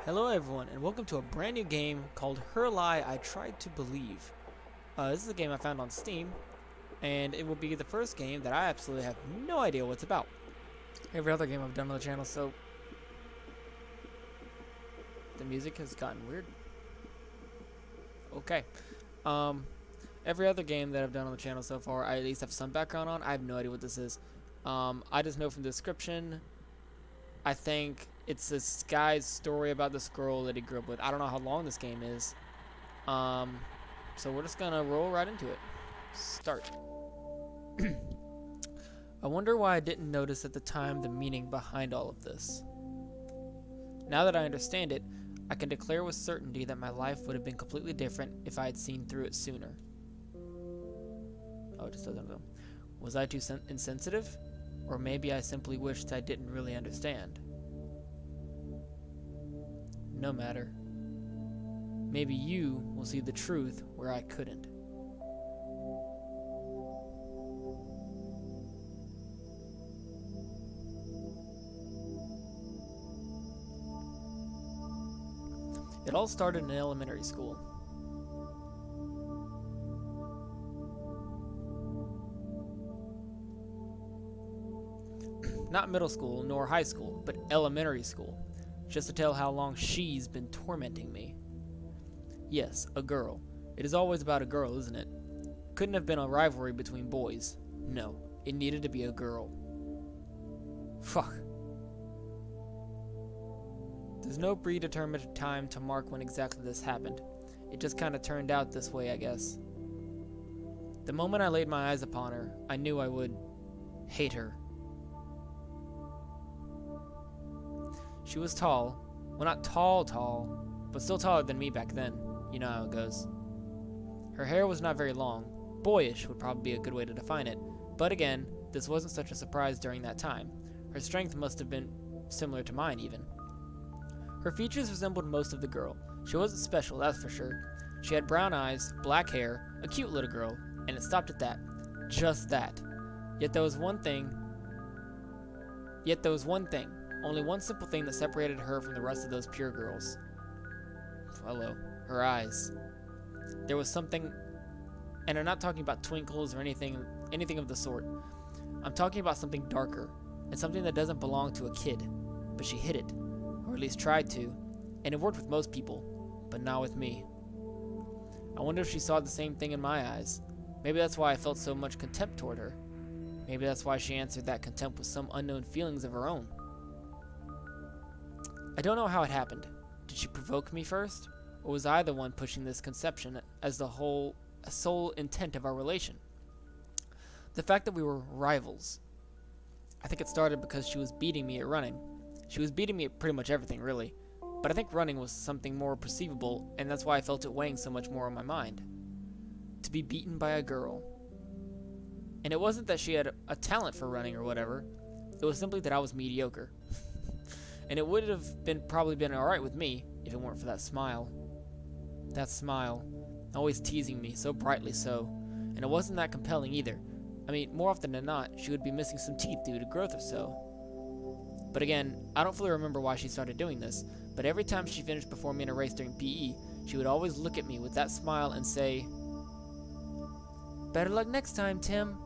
Hello everyone, and welcome to a brand new game called Her Lie I Tried to Believe. This is a game I found on Steam, and it will be the first game that I absolutely have no idea what's about. Every other game I've done on the channel, so the music has gotten weird. Okay. Every other game that I've done on the channel so far, I at least have some background on. I have no idea what this is. I just know from the description, I think it's this guy's story about this girl that he grew up with. I don't know how long this game is. So we're just gonna roll right into it. Start. I wonder why I didn't notice at the time the meaning behind all of this. Now that I understand it, I can declare with certainty that my life would have been completely different if I had seen through it sooner. Oh, it just doesn't go. Was I too insensitive? Or maybe I simply wished I didn't really understand. No matter. Maybe you will see the truth where I couldn't. It all started in elementary school. Not middle school, nor high school, but elementary school. Just to tell how long she's been tormenting me. Yes, a girl. It is always about a girl, isn't it? Couldn't have been a rivalry between boys. No, it needed to be a girl. Fuck. There's no predetermined time to mark when exactly this happened. It just kinda turned out this way, I guess. The moment I laid my eyes upon her, I knew I would hate her. She was tall. Well, not tall, but still taller than me back then. You know how it goes. Her hair was not very long. Boyish would probably be a good way to define it. But again, this wasn't such a surprise during that time. Her strength must have been similar to mine, even. Her features resembled most of the girl. She wasn't special, that's for sure. She had brown eyes, black hair, a cute little girl, and it stopped at that. Just that. Yet there was one thing. Only one simple thing that separated her from the rest of those pure girls. Hello. Her eyes. There was something, and I'm not talking about twinkles or anything of the sort. I'm talking about something darker, and something that doesn't belong to a kid. But she hid it, or at least tried to, and it worked with most people, but not with me. I wonder if she saw the same thing in my eyes. Maybe that's why I felt so much contempt toward her. Maybe that's why she answered that contempt with some unknown feelings of her own. I don't know how it happened. Did she provoke me first? Or was I the one pushing this conception as the sole intent of our relation? The fact that we were rivals. I think it started because she was beating me at running. She was beating me at pretty much everything, really. But I think running was something more perceivable, and that's why I felt it weighing so much more on my mind. To be beaten by a girl. And it wasn't that she had a talent for running or whatever. It was simply that I was mediocre. And it would have probably been alright with me if it weren't for that smile. That smile, always teasing me, so brightly so. And it wasn't that compelling either. I mean, more often than not, she would be missing some teeth due to growth or so. But again, I don't fully remember why she started doing this, but every time she finished before me in a race during PE, she would always look at me with that smile and say, "Better luck next time, Tim."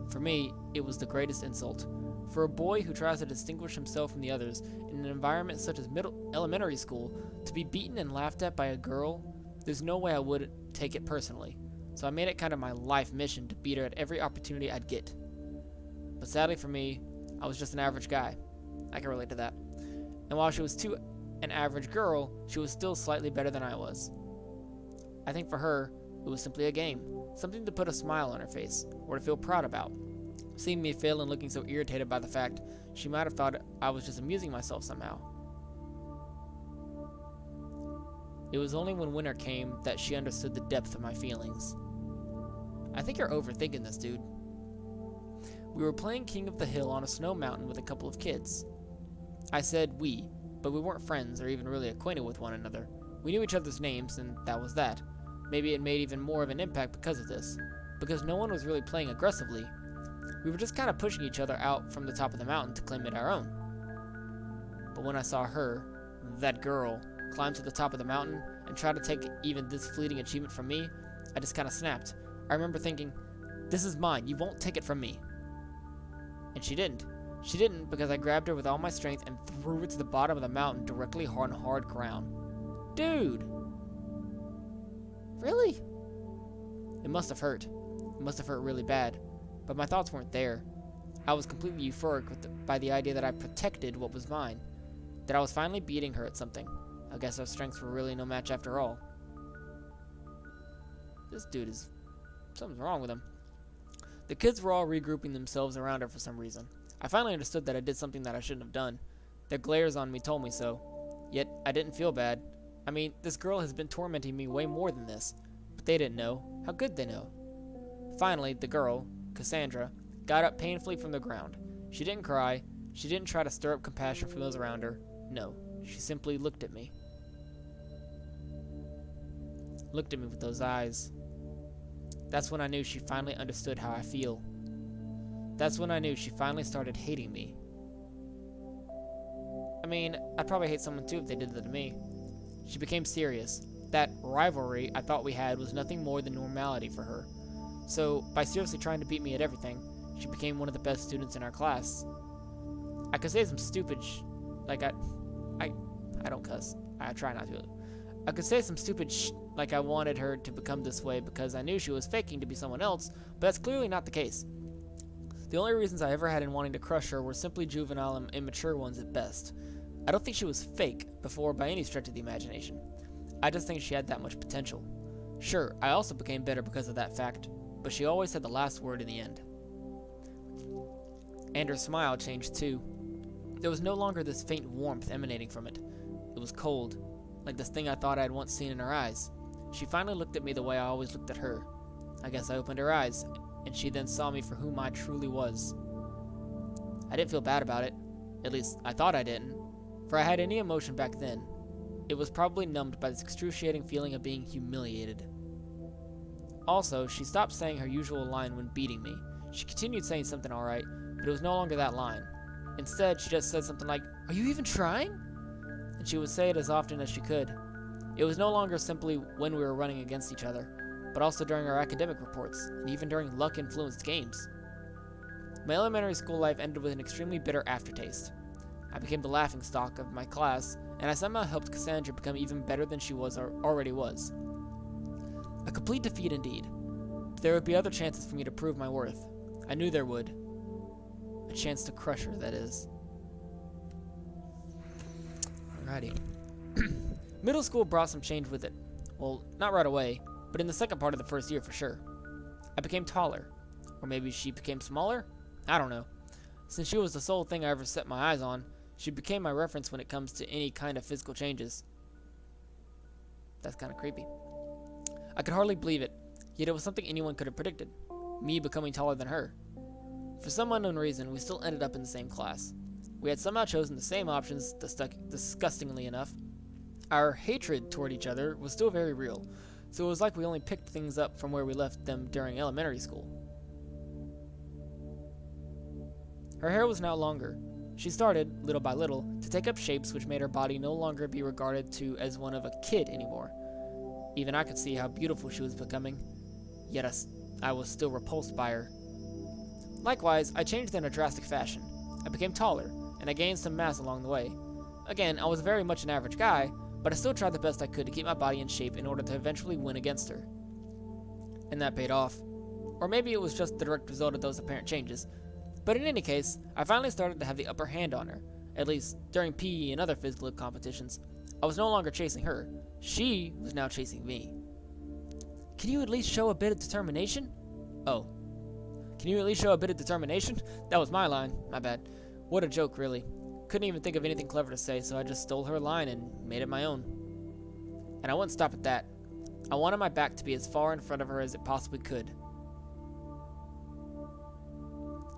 For me, it was the greatest insult. For a boy who tries to distinguish himself from the others in an environment such as elementary school, to be beaten and laughed at by a girl, there's no way I would take it personally. So I made it kind of my life mission to beat her at every opportunity I'd get. But sadly for me, I was just an average guy. I can relate to that. And while she was an average girl, she was still slightly better than I was. I think for her, it was simply a game. Something to put a smile on her face, or to feel proud about. Seeing me fail and looking so irritated by the fact, she might have thought I was just amusing myself somehow. It was only when winter came that she understood the depth of my feelings. I think you're overthinking this, dude. We were playing King of the Hill on a snow mountain with a couple of kids. I said we, but we weren't friends or even really acquainted with one another. We knew each other's names, and that was that. Maybe it made even more of an impact because of this. Because no one was really playing aggressively. We were just kind of pushing each other out from the top of the mountain to claim it our own. But when I saw her, that girl, climbed to the top of the mountain and tried to take even this fleeting achievement from me, I just kind of snapped. I remember thinking, this is mine, you won't take it from me. And she didn't. She didn't because I grabbed her with all my strength and threw her to the bottom of the mountain directly on hard ground. Dude! Really? It must have hurt. It must have hurt really bad. But my thoughts weren't there. I was completely euphoric by the idea that I protected what was mine. That I was finally beating her at something. I guess our strengths were really no match after all. This dude is... something's wrong with him. The kids were all regrouping themselves around her for some reason. I finally understood that I did something that I shouldn't have done. Their glares on me told me so. Yet, I didn't feel bad. I mean, this girl has been tormenting me way more than this. But they didn't know. How could they know? Finally, the girl, Cassandra, got up painfully from the ground. She didn't cry. She didn't try to stir up compassion from those around her. No, she simply looked at me. Looked at me with those eyes. That's when I knew she finally understood how I feel. That's when I knew she finally started hating me. I mean, I'd probably hate someone too if they did that to me. She became serious. That rivalry I thought we had was nothing more than normality for her. So, by seriously trying to beat me at everything, she became one of the best students in our class. I could say some stupid I don't cuss. I try not to. I could say some stupid like I wanted her to become this way because I knew she was faking to be someone else, but that's clearly not the case. The only reasons I ever had in wanting to crush her were simply juvenile and immature ones at best. I don't think she was fake before by any stretch of the imagination. I just think she had that much potential. Sure, I also became better because of that fact, but she always had the last word in the end. And her smile changed too. There was no longer this faint warmth emanating from it. It was cold, like this thing I thought I had once seen in her eyes. She finally looked at me the way I always looked at her. I guess I opened her eyes, and she then saw me for whom I truly was. I didn't feel bad about it. At least, I thought I didn't. For I had any emotion back then. It was probably numbed by this excruciating feeling of being humiliated. Also, she stopped saying her usual line when beating me. She continued saying something alright, but it was no longer that line. Instead, she just said something like, "Are you even trying?" And she would say it as often as she could. It was no longer simply when we were running against each other, but also during our academic reports, and even during luck-influenced games. My elementary school life ended with an extremely bitter aftertaste. I became the laughingstock of my class, and I somehow helped Cassandra become even better than she already was. A complete defeat indeed. But there would be other chances for me to prove my worth. I knew there would. A chance to crush her, that is. Alrighty. Middle school brought some change with it. Well, not right away, but in the second part of the first year for sure. I became taller. Or maybe she became smaller? I don't know. Since she was the sole thing I ever set my eyes on, she became my reference when it comes to any kind of physical changes. That's kind of creepy. I could hardly believe it, yet it was something anyone could have predicted. Me becoming taller than her. For some unknown reason, we still ended up in the same class. We had somehow chosen the same options, disgustingly enough. Our hatred toward each other was still very real, so it was like we only picked things up from where we left them during elementary school. Her hair was now longer. She started, little by little, to take up shapes which made her body no longer be regarded to as one of a kid anymore. Even I could see how beautiful she was becoming, yet I was still repulsed by her. Likewise, I changed in a drastic fashion. I became taller, and I gained some mass along the way. Again, I was very much an average guy, but I still tried the best I could to keep my body in shape in order to eventually win against her. And that paid off. Or maybe it was just the direct result of those apparent changes. But in any case, I finally started to have the upper hand on her, at least during PE and other physical competitions. I was no longer chasing her. She was now chasing me. Can you at least show a bit of determination? Oh. Can you at least show a bit of determination? That was my line. My bad. What a joke, really. Couldn't even think of anything clever to say, so I just stole her line and made it my own. And I wouldn't stop at that. I wanted my back to be as far in front of her as it possibly could.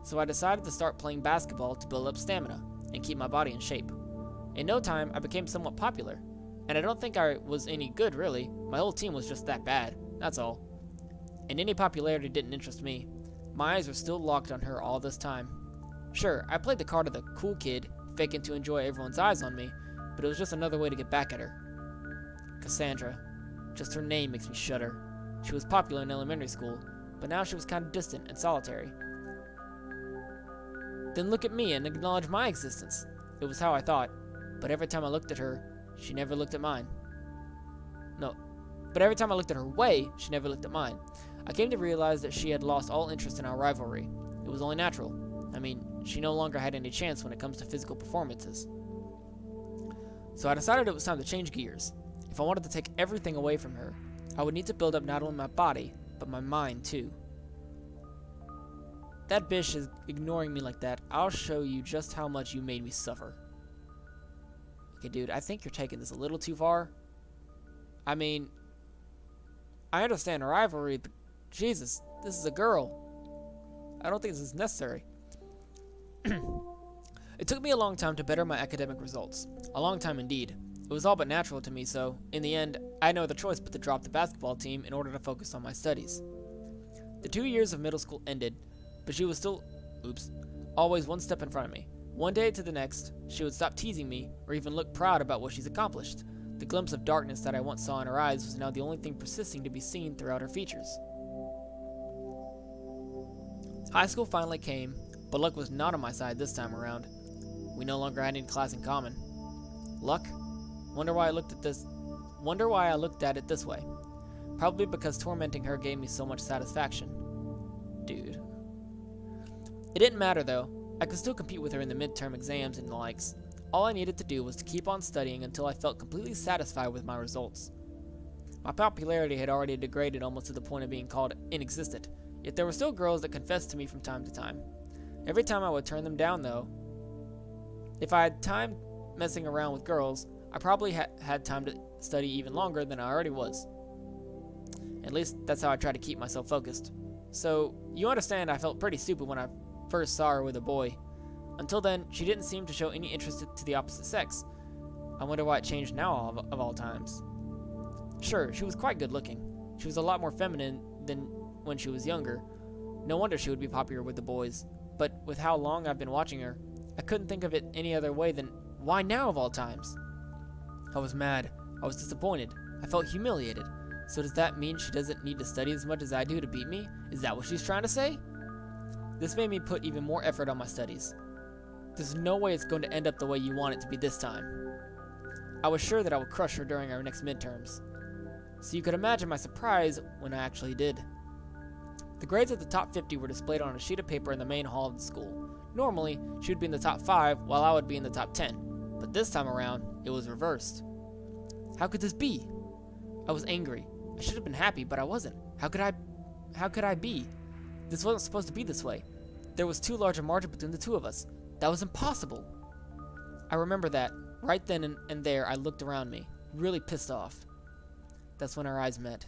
So I decided to start playing basketball to build up stamina and keep my body in shape. In no time, I became somewhat popular. And I don't think I was any good, really. My whole team was just that bad. That's all. And any popularity didn't interest me. My eyes were still locked on her all this time. Sure, I played the card of the cool kid, faking to enjoy everyone's eyes on me, but it was just another way to get back at her. Cassandra. Just her name makes me shudder. She was popular in elementary school, but now she was kind of distant and solitary. Then look at me and acknowledge my existence. It was how I thought, but every time I looked at her, she never looked at mine. No, but every time I looked at her way, she never looked at mine. I came to realize that she had lost all interest in our rivalry. It was only natural. I mean, she no longer had any chance when it comes to physical performances. So I decided it was time to change gears. If I wanted to take everything away from her, I would need to build up not only my body, but my mind too. That bitch is ignoring me like that. I'll show you just how much you made me suffer. Okay, dude, I think you're taking this a little too far. I mean, I understand a rivalry, but Jesus, this is a girl. I don't think this is necessary. It took me a long time to better my academic results. A long time indeed. It was all but natural to me, so, in the end, I had no other choice but to drop the basketball team in order to focus on my studies. The 2 years of middle school ended, but she was still, always one step in front of me. One day to the next, she would stop teasing me, or even look proud about what she's accomplished. The glimpse of darkness that I once saw in her eyes was now the only thing persisting to be seen throughout her features. High school finally came, but luck was not on my side this time around. We no longer had any class in common. Luck? Wonder why I looked at it this way. Probably because tormenting her gave me so much satisfaction. Dude. It didn't matter though. I could still compete with her in the midterm exams and the likes. All I needed to do was to keep on studying until I felt completely satisfied with my results. My popularity had already degraded almost to the point of being called inexistent, yet there were still girls that confessed to me from time to time. Every time I would turn them down though. If I had time messing around with girls, I probably had time to study even longer than I already was. At least that's how I tried to keep myself focused. So, you understand I felt pretty stupid when I first saw her with a boy. Until then, she didn't seem to show any interest to the opposite sex. I wonder why it changed now of all times. Sure, she was quite good looking. She was a lot more feminine than when she was younger. No wonder she would be popular with the boys. But with how long I've been watching her, I couldn't think of it any other way than, why now of all times? I was mad. I was disappointed. I felt humiliated. So does that mean she doesn't need to study as much as I do to beat me? Is that what she's trying to say? This made me put even more effort on my studies. There's no way it's going to end up the way you want it to be this time. I was sure that I would crush her during our next midterms. So you could imagine my surprise when I actually did. The grades of the top 50 were displayed on a sheet of paper in the main hall of the school. Normally, she would be in the top 5 while I would be in the top 10. But this time around, it was reversed. How could this be? I was angry. I should have been happy, but I wasn't. How could I be? This wasn't supposed to be this way. There was too large a margin between the two of us. That was impossible. I remember that. Right then and there, I looked around me, really pissed off. That's when our eyes met.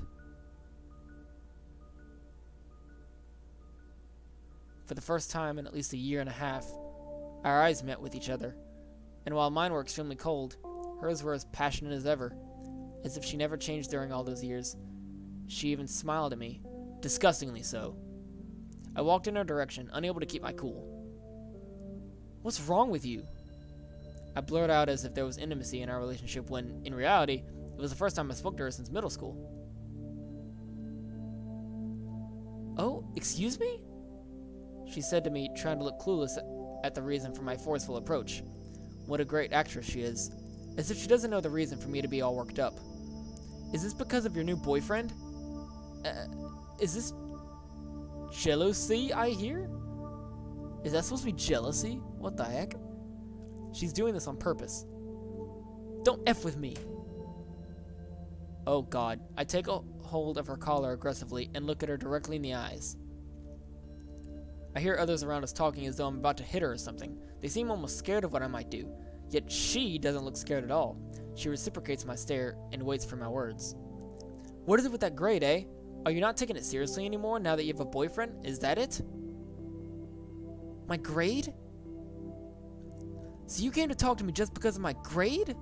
For the first time in at least a year and a half, our eyes met with each other. And while mine were extremely cold, hers were as passionate as ever, as if she never changed during all those years. She even smiled at me, disgustingly so. I walked in her direction, unable to keep my cool. What's wrong with you? I blurted out as if there was intimacy in our relationship when, in reality, it was the first time I spoke to her since middle school. Oh, excuse me? She said to me, trying to look clueless at the reason for my forceful approach. What a great actress she is. As if she doesn't know the reason for me to be all worked up. Is this because of your new boyfriend? Is this jealousy I hear? Is that supposed to be jealousy? What the heck? She's doing this on purpose. Don't F with me. Oh God. I take a hold of her collar aggressively and look at her directly in the eyes. I hear others around us talking as though I'm about to hit her or something. They seem almost scared of what I might do. Yet she doesn't look scared at all. She reciprocates my stare and waits for my words. What is it with that grade, eh? Are you not taking it seriously anymore now that you have a boyfriend? Is that it? My grade? So you came to talk to me just because of my grade?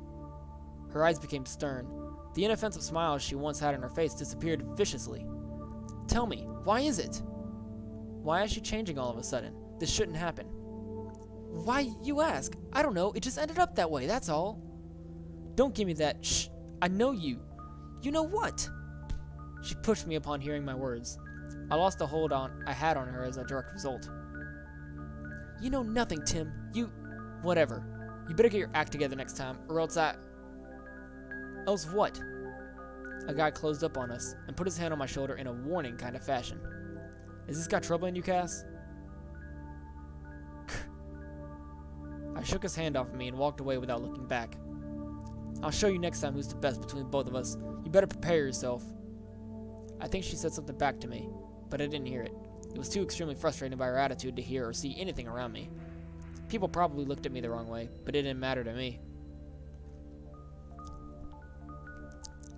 Her eyes became stern. The inoffensive smile she once had on her face disappeared viciously. Tell me, why is it? Why is she changing all of a sudden? This shouldn't happen. Why, you ask? I don't know, it just ended up that way, that's all. Don't give me that. Shh. I know you. You know what? She pushed me upon hearing my words. I lost the hold I had on her as a direct result. You know nothing, Tim. Whatever. You better get your act together next time, or else Else what? A guy closed up on us and put his hand on my shoulder in a warning kind of fashion. Is this guy troubling you, Cass? I shook his hand off of me and walked away without looking back. I'll show you next time who's the best between both of us. You better prepare yourself. I think she said something back to me, but I didn't hear it. It was too extremely frustrating by her attitude to hear or see anything around me. People probably looked at me the wrong way, but it didn't matter to me.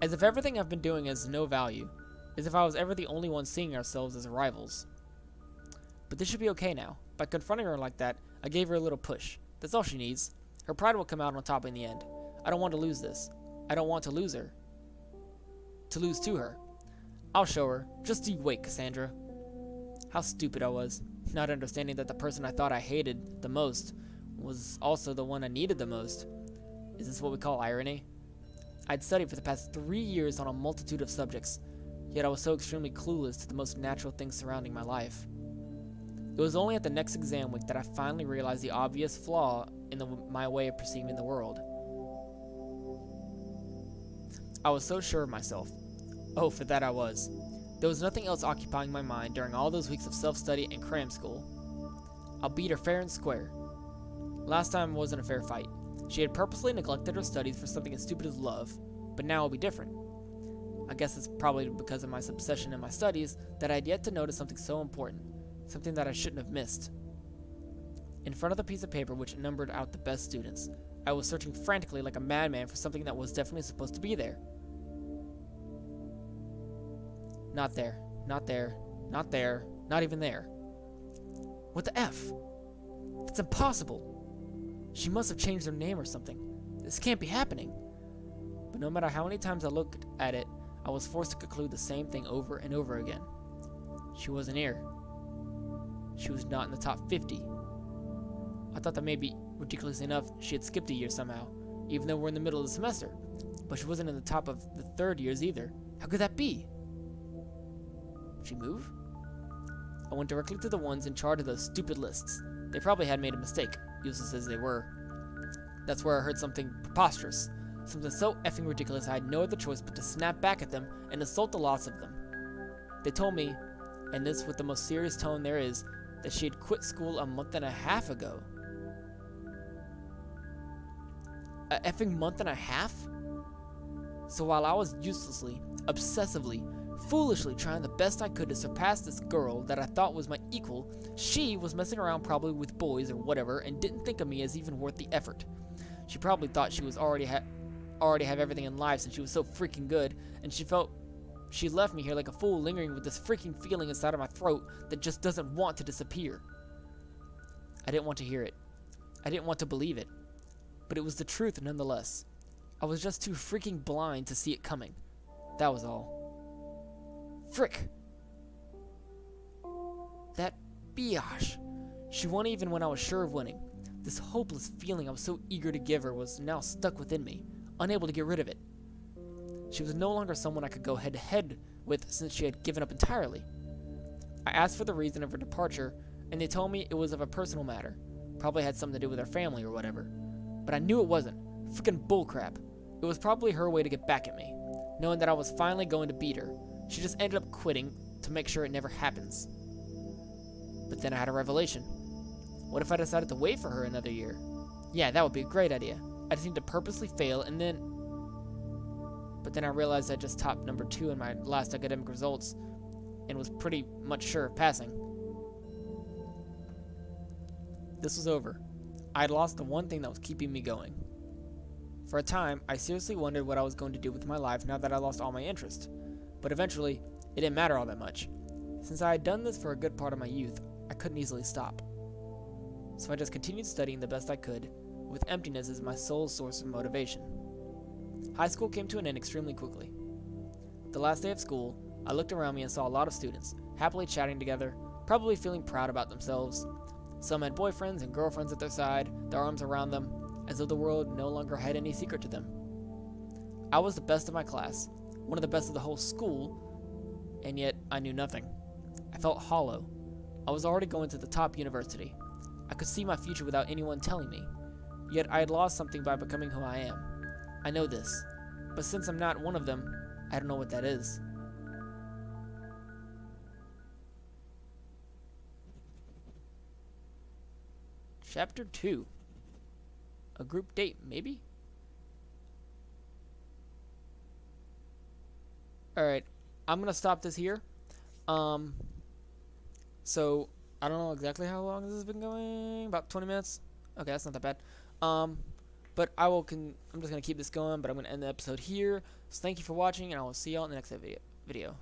As if everything I've been doing has no value. As if I was ever the only one seeing ourselves as rivals. But this should be okay now. By confronting her like that, I gave her a little push. That's all she needs. Her pride will come out on top in the end. I don't want to lose this. I don't want to lose her. To lose to her. I'll show her. Just you wait, Cassandra. How stupid I was, not understanding that the person I thought I hated the most was also the one I needed the most. Is this what we call irony? I'd studied for the past 3 years on a multitude of subjects, yet I was so extremely clueless to the most natural things surrounding my life. It was only at the next exam week that I finally realized the obvious flaw in my way of perceiving the world. I was so sure of myself. Oh, for that I was. There was nothing else occupying my mind during all those weeks of self-study and cram school. I'll beat her fair and square. Last time wasn't a fair fight. She had purposely neglected her studies for something as stupid as love, but now it'll be different. I guess it's probably because of my obsession in my studies that I had yet to notice something so important, something that I shouldn't have missed. In front of the piece of paper which numbered out the best students, I was searching frantically like a madman for something that was definitely supposed to be there. Not there, not there, not there, not even there. What the F? That's impossible. She must have changed her name or something. This can't be happening. But no matter how many times I looked at it, I was forced to conclude the same thing over and over again. She wasn't here. She was not in the top 50. I thought that maybe, ridiculously enough, she had skipped a year somehow, even though we're in the middle of the semester. But she wasn't in the top of the third years either. How could that be? Did she move? I went directly to the ones in charge of those stupid lists. They probably had made a mistake, useless as they were. That's where I heard something preposterous. Something so effing ridiculous I had no other choice but to snap back at them and assault the lots of them. They told me, and this with the most serious tone there is, that she had quit school a month and a half ago. A effing month and a half? So while I was uselessly, obsessively, foolishly trying the best I could to surpass this girl that I thought was my equal, she was messing around probably with boys or whatever and didn't think of me as even worth the effort. She probably thought she was already have everything in life since she was so freaking good, and she felt she left me here like a fool lingering with this freaking feeling inside of my throat that just doesn't want to disappear. I didn't want to hear it. I didn't want to believe it. But it was the truth nonetheless. I was just too freaking blind to see it coming. That was all. Frick! That biatch. She won even when I was sure of winning. This hopeless feeling I was so eager to give her was now stuck within me, unable to get rid of it. She was no longer someone I could go head-to-head with since she had given up entirely. I asked for the reason of her departure, and they told me it was of a personal matter. Probably had something to do with her family or whatever. But I knew it wasn't. Frickin' bullcrap. It was probably her way to get back at me, knowing that I was finally going to beat her. She just ended up quitting to make sure it never happens. But then I had a revelation. What if I decided to wait for her another year? Yeah, that would be a great idea. I just need to purposely fail and then... But then I realized I just topped number 2 in my last academic results and was pretty much sure of passing. This was over. I had lost the one thing that was keeping me going. For a time, I seriously wondered what I was going to do with my life now that I lost all my interest. But eventually, it didn't matter all that much. Since I had done this for a good part of my youth, I couldn't easily stop. So I just continued studying the best I could, with emptiness as my sole source of motivation. High school came to an end extremely quickly. The last day of school, I looked around me and saw a lot of students, happily chatting together, probably feeling proud about themselves. Some had boyfriends and girlfriends at their side, their arms around them, as though the world no longer had any secret to them. I was the best of my class, one of the best of the whole school, and yet I knew nothing. I felt hollow. I was already going to the top university. I could see my future without anyone telling me. Yet I had lost something by becoming who I am. I know this, but since I'm not one of them, I don't know what that is. Chapter 2. A group date, maybe? Alright, I'm gonna stop this here. So, I don't know exactly how long this has been going. About 20 minutes? Okay, that's not that bad. But I'm just gonna keep this going, but I'm gonna end the episode here. So thank you for watching, and I will see y'all in the next video.